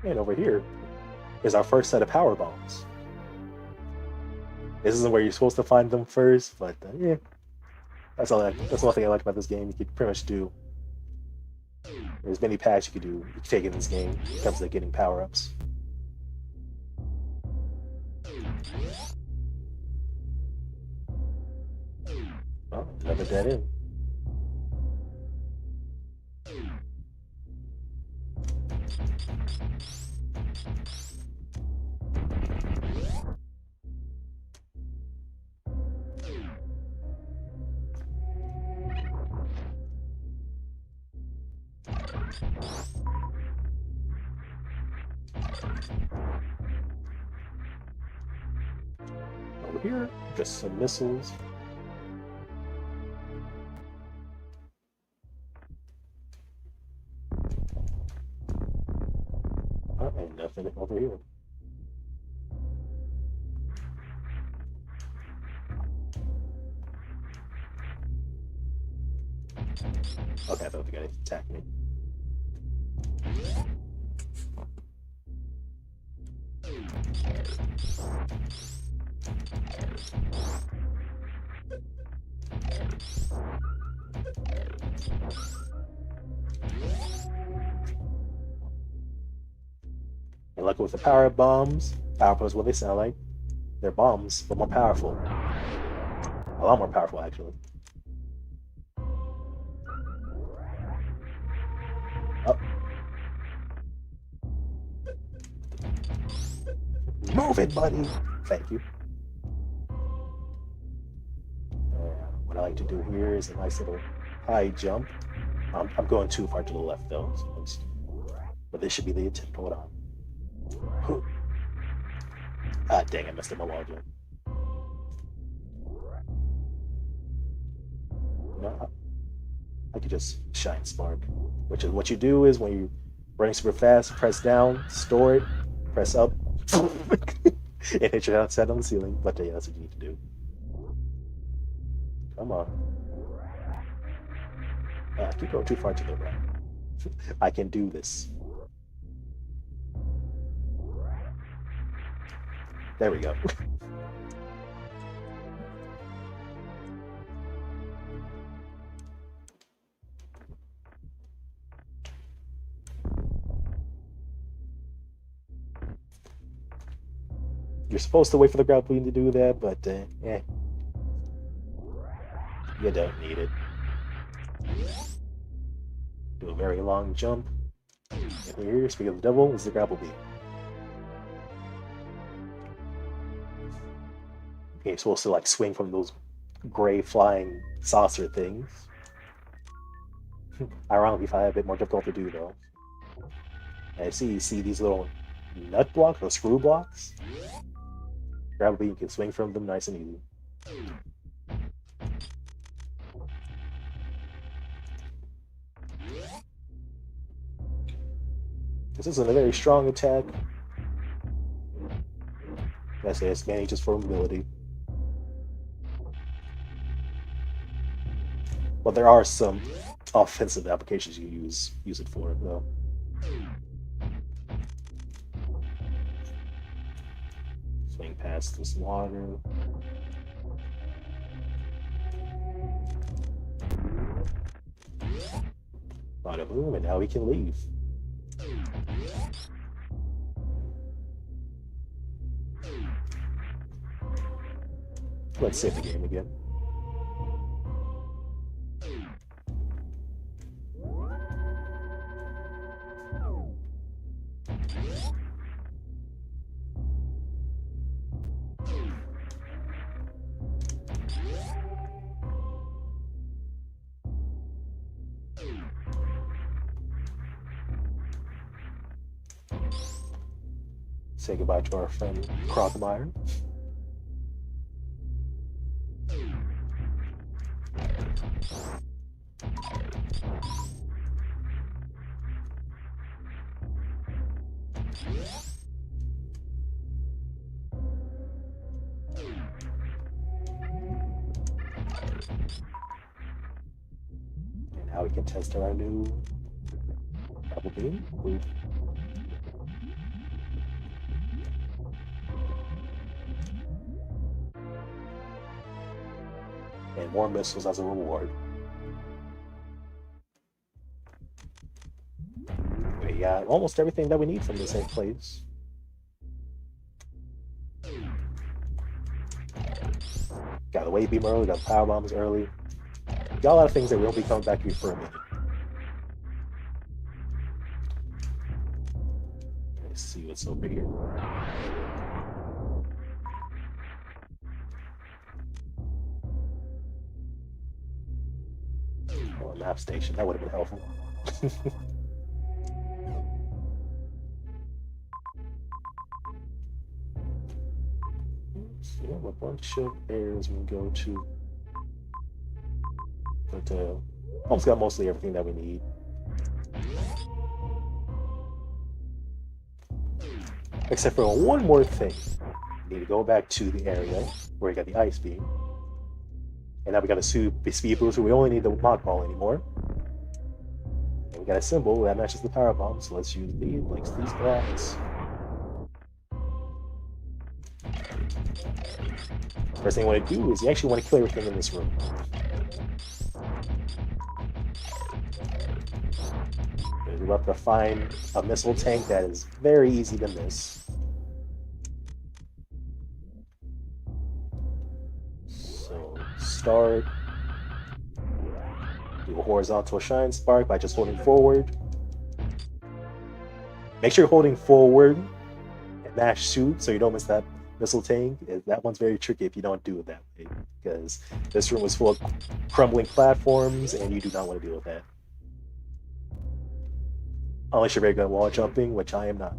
And over here is our first set of power bombs. This isn't where you're supposed to find them first, but yeah, that's one thing I like about this game. You can pretty much do. There's many paths you can do. You can take in this game when it comes to getting power ups. Oh, another dead end. here? Just some missiles. And nothing over here. Okay, I thought the guy attacked me. And luckily with the power bombs, power bombs, what they sound like. They're bombs, but more powerful. A lot more powerful, actually. Up. Move it, buddy! Thank you. What I like to do here is a nice little high jump. I'm going too far to the left, though. But this should be the attempt. Hold on. Ah, dang, I messed up my wall jump. No, I could just shine spark, which is what you do is when you're running super fast, press down, store it, press up, and hit your outside on the ceiling. But yeah, that's what you need to do. Come on. Keep going too far to the right. I can do this. There we go. You're supposed to wait for the grappling to do that, but you don't need it. Do a very long jump. And here, speak of the devil, is the grapple beam. Okay, you're supposed to like swing from those gray flying saucer things. Ironically, if I have a bit more difficult to do though. And I see you see these little nut blocks or screw blocks. Grab a beam, you can swing from them nice and easy. This isn't a very strong attack. I say it's mainly just for mobility. But there are some offensive applications you use it for, though. Swing past this water. Bada boom, and now we can leave. Let's save the game again. Say goodbye to our friend Crocmeyer. And now we can test our new double beam. Ooh. And more missiles as a reward. We got almost everything that we need from this place. Got the wave beam early, got the power bombs early. Got a lot of things that will be coming back here for a minute. Let's see what's over here. Oh, a map station, that would have been helpful. bunch of areas we can go to. But almost got mostly everything that we need. Except for one more thing. We need to go back to the area where we got the ice beam. And now we got a speed boost, so we only need the mock ball anymore. And we got a symbol that matches the power bomb, so let's use these blocks. First thing you want to do is you actually want to kill everything in this room. We're about to find a missile tank that is very easy to miss. So start. Do a horizontal shine spark by just holding forward. Make sure you're holding forward and mash shoot so you don't miss that missile tank. That one's very tricky if you don't do it that way, because this room is full of crumbling platforms and you do not want to deal with that. Unless you're very good at wall jumping, which I am not.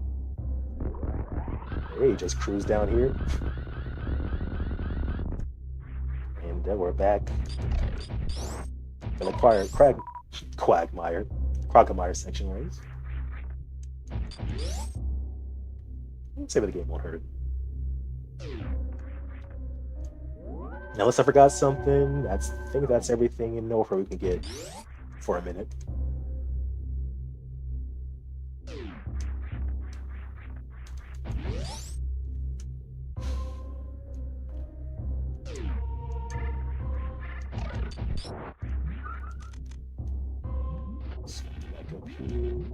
Hey, just cruise down here. And then we're back. Gonna acquire Quagmire section, right? Let's see if the game won't hurt. Now, unless I forgot something, I think that's everything in Norfolk we can get for a minute. Back up here.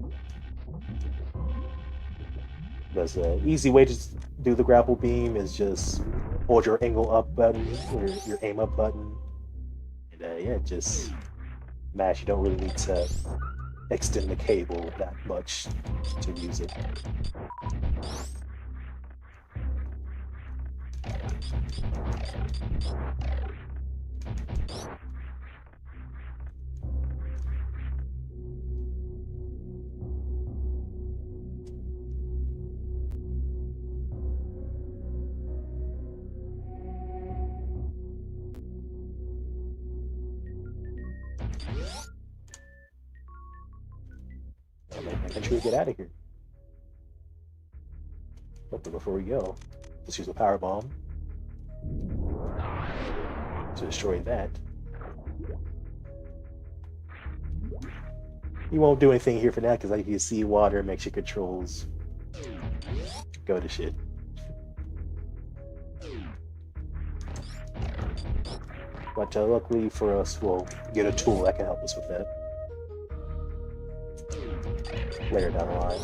There's an easy way to do the grapple beam is just hold your angle up button or your aim up button, and yeah, just mash. You don't really need to extend the cable that much to use it. Make sure we get out of here. But before we go, let's use a power bomb to destroy that. You won't do anything here for that because, like you see, water makes your controls go to shit. But luckily for us, we'll get a tool that can help us with that later down the line.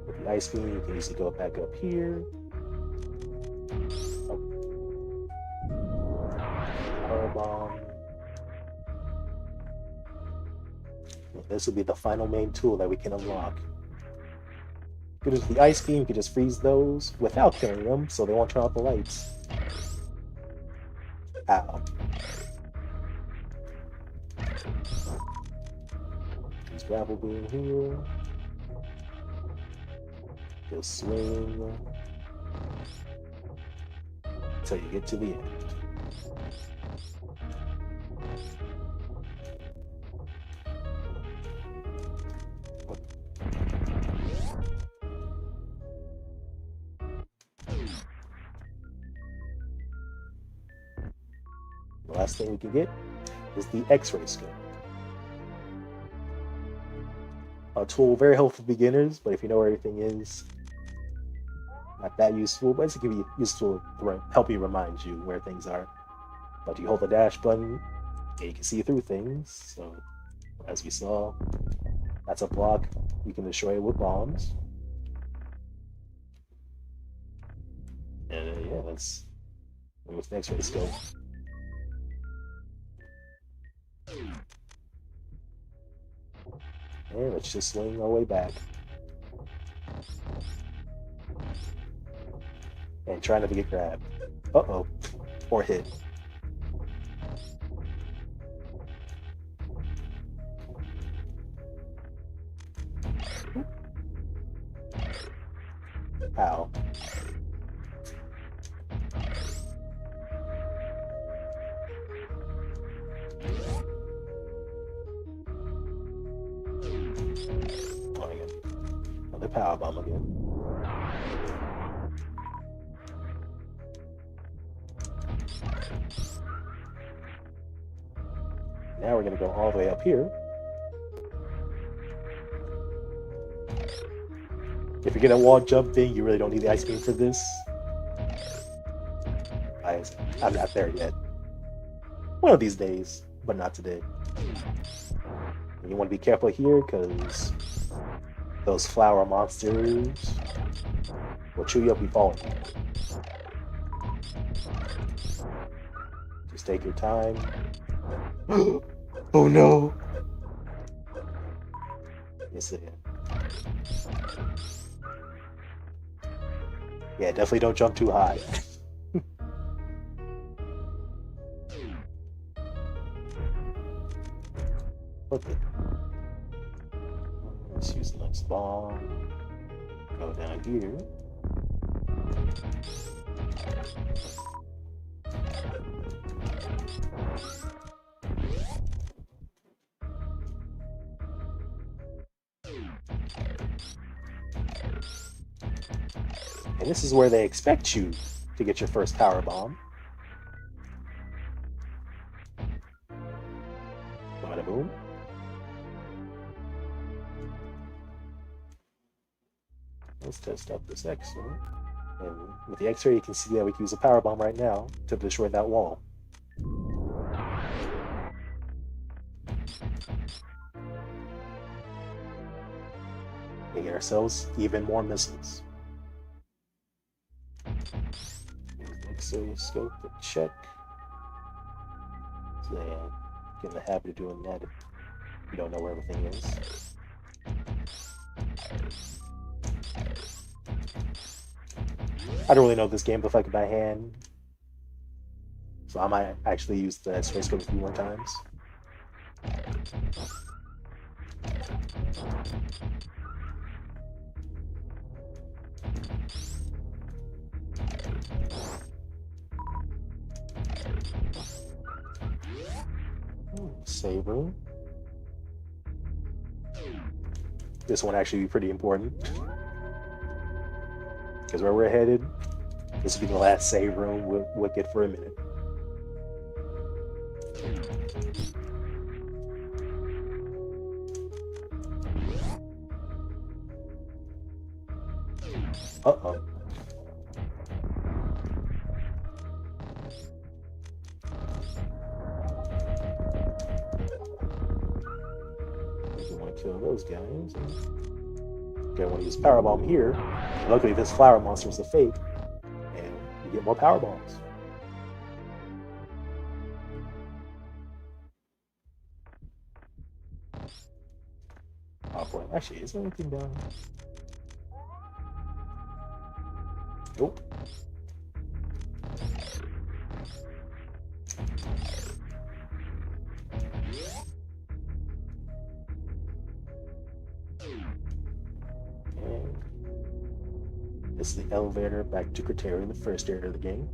With the ice beam, you can easily go back up here. Power bomb. This will be the final main tool that we can unlock. Because the ice beam, you can just freeze those without killing them, so they won't turn off the lights. Ow. Just grapple beam here. Just swing until you get to the end. The last thing we can get is the X-ray scope. A tool very helpful for beginners, but if you know where everything is, not that useful, but it's going to be useful to help you remind you where things are. But you hold the dash button, and you can see through things. So, as we saw, that's a block you can destroy with bombs. And yeah, that's what's the X-ray scope. And let's just swing our way back. And try not to get grabbed. Uh-oh. Or hit. Ow. Oh, again. Another power bomb again. Now we're gonna go all the way up here. If you're gonna wall jumping, you really don't need the ice beam for this. I'm not there yet. One of these days, but not today. And you want to be careful here because those flower monsters will chew you up if you fall. Just take your time. Oh no! Yes, it is. Yeah, definitely don't jump too high. Okay. Let's use the next bomb. Go down here. And this is where they expect you to get your first power bomb. Bada boom. Let's test out this X-ray. And with the X-ray, you can see that we can use a power bomb right now to destroy that wall. And get ourselves even more missiles. X-ray scope to check. So yeah, get in the habit of doing that if you don't know where everything is. I don't really know this game like by hand, so I might actually use the X-ray scope a few more times. Save room. This one actually be pretty important because where we're headed, this will be the last save room we'll get for a minute. Uh-oh. Want to kill those guys. Okay, I want to use power bomb here. Luckily, this flower monster is a fake, and you get more power bombs. Oh boy, actually, is there anything down? Nope. This is the elevator back to Criteria, the first area of the game.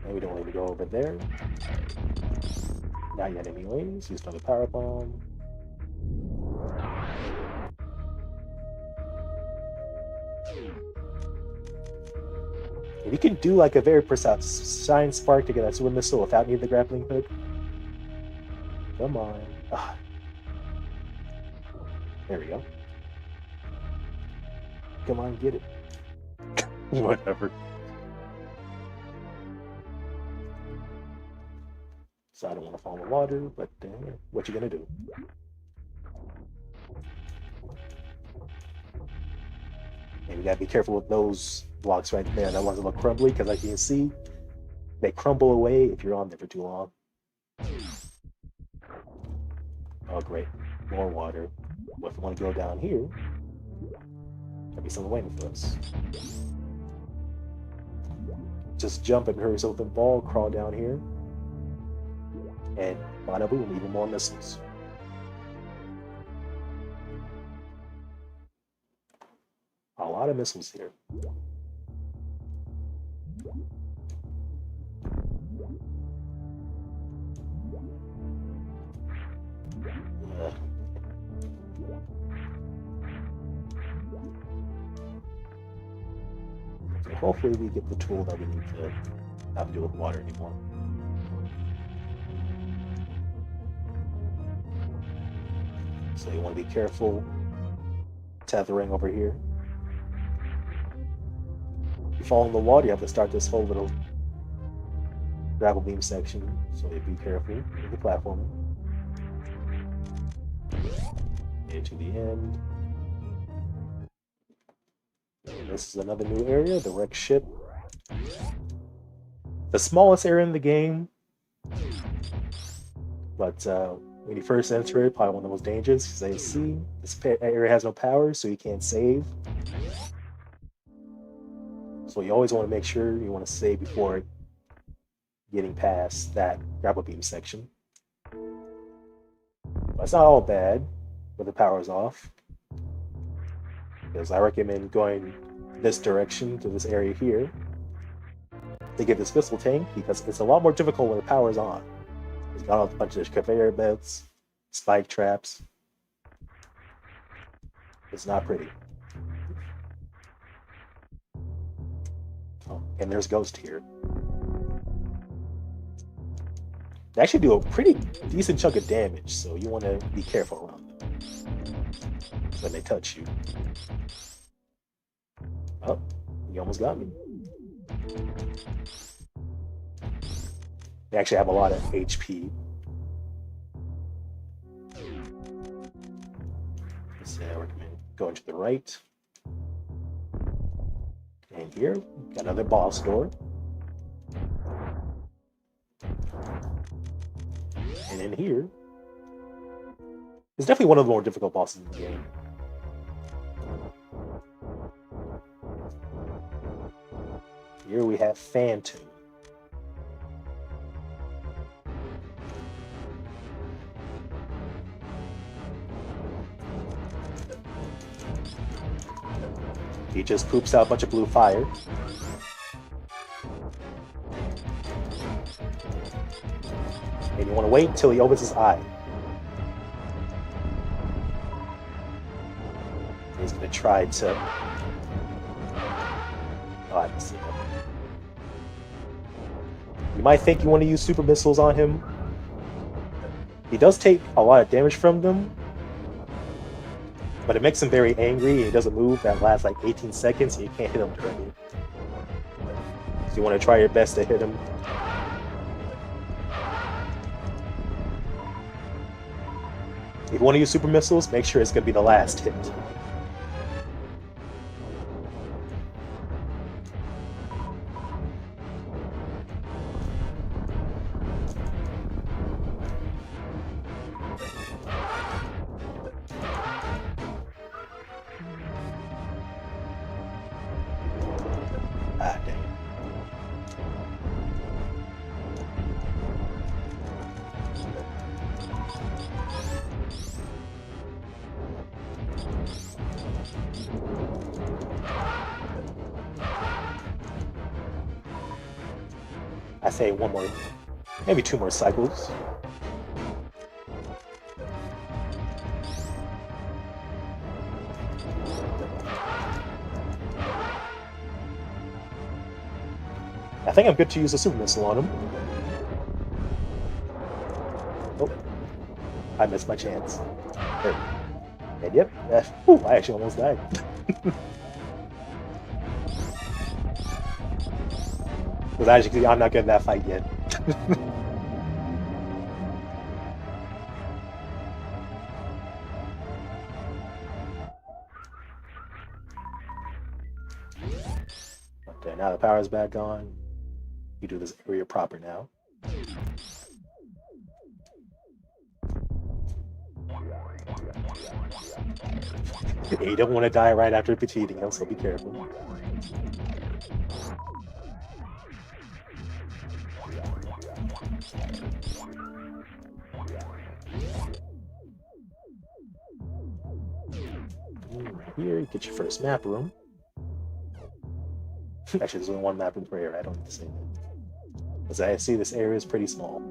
And we don't need to go over there. Not yet anyways. Use another power bomb. If you can do like a very precise science spark to get that super missile without needing the grappling hook. Come on. Ah. There we go. Come on, get it. Whatever. So I don't want to fall in the water, but what you gonna do? And you gotta be careful with those blocks right there. That one's a little crumbly because, like you can see, they crumble away if you're on there for too long. Oh, great. More water. Well, if we want to go down here, there'll be someone waiting for us. Just jump and hurry so with the ball, crawl down here. And bada boom, even more missiles. A lot of missiles here. So hopefully we get the tool that we need to not to deal with water anymore. So you want to be careful tethering over here. If you fall in the water, you have to start this whole little grapple beam section. So you be careful with the platforming. Get to the end. And this is another new area, the wreck ship. The smallest area in the game, but when you first enter it, probably one of the most dangerous, because they see this area has no power, so you can't save. So you always want to make sure you want to save before getting past that grapple beam section. But it's not all bad when the power is off, because I recommend going this direction to this area here to get this missile tank, because it's a lot more difficult when the power is on. It's got a bunch of conveyor belts, spike traps. It's not pretty. Oh, and there's Ghost here. They actually do a pretty decent chunk of damage, so you want to be careful around them when they touch you. Oh, you almost got me. They actually have a lot of HP. So I recommend going to the right. And here, got another boss door. And in here, it's definitely one of the more difficult bosses in the game. Here we have Phantom. He just poops out a bunch of blue fire. And you want to wait until he opens his eye. He's going to try to... Oh, I didn't see him. You might think you want to use super missiles on him. He does take a lot of damage from them, but it makes him very angry, and he doesn't move that lasts like 18 seconds, and you can't hit him directly. So you want to try your best to hit him. If you want to use super missiles, make sure it's going to be the last hit. Ah, dang it. I say one more, maybe two more cycles. I think I'm good to use a super missile on him. Oh, I missed my chance. There. And yep, I actually almost died. Because as you can see, I'm not good in that fight yet. But now the power's back on. You do this area proper now. You don't want to die right after defeating him, so be careful. Here, you get your first map room. Actually, there's only one map room per area. I don't need to say that. As I see, this area is pretty small.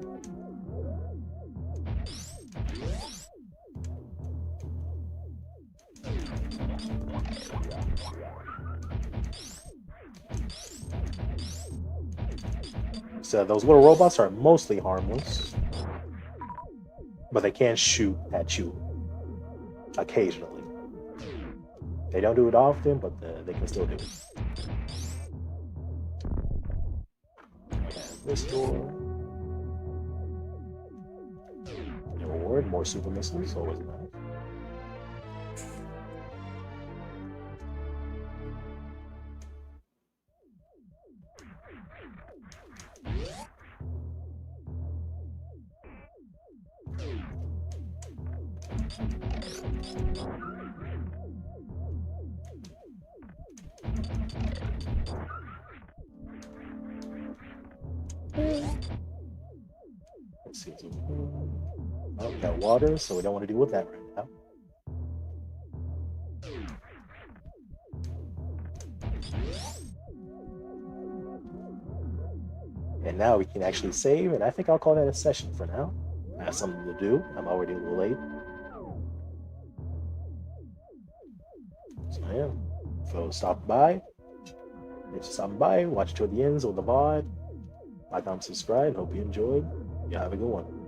So those little robots are mostly harmless, but they can shoot at you occasionally. They don't do it often, but they can still do it. And this door. Reward, more super missiles, always nice. Let's see. Oh, we got water, so we don't want to deal with that right now. And now we can actually save, and I think I'll call that a session for now. I have something to do. I'm already a little late. So yeah, so stop by. Thanks for stopping by. Watch toward the ends of the VOD. Like, comment, subscribe. Hope you enjoyed. You have a good one.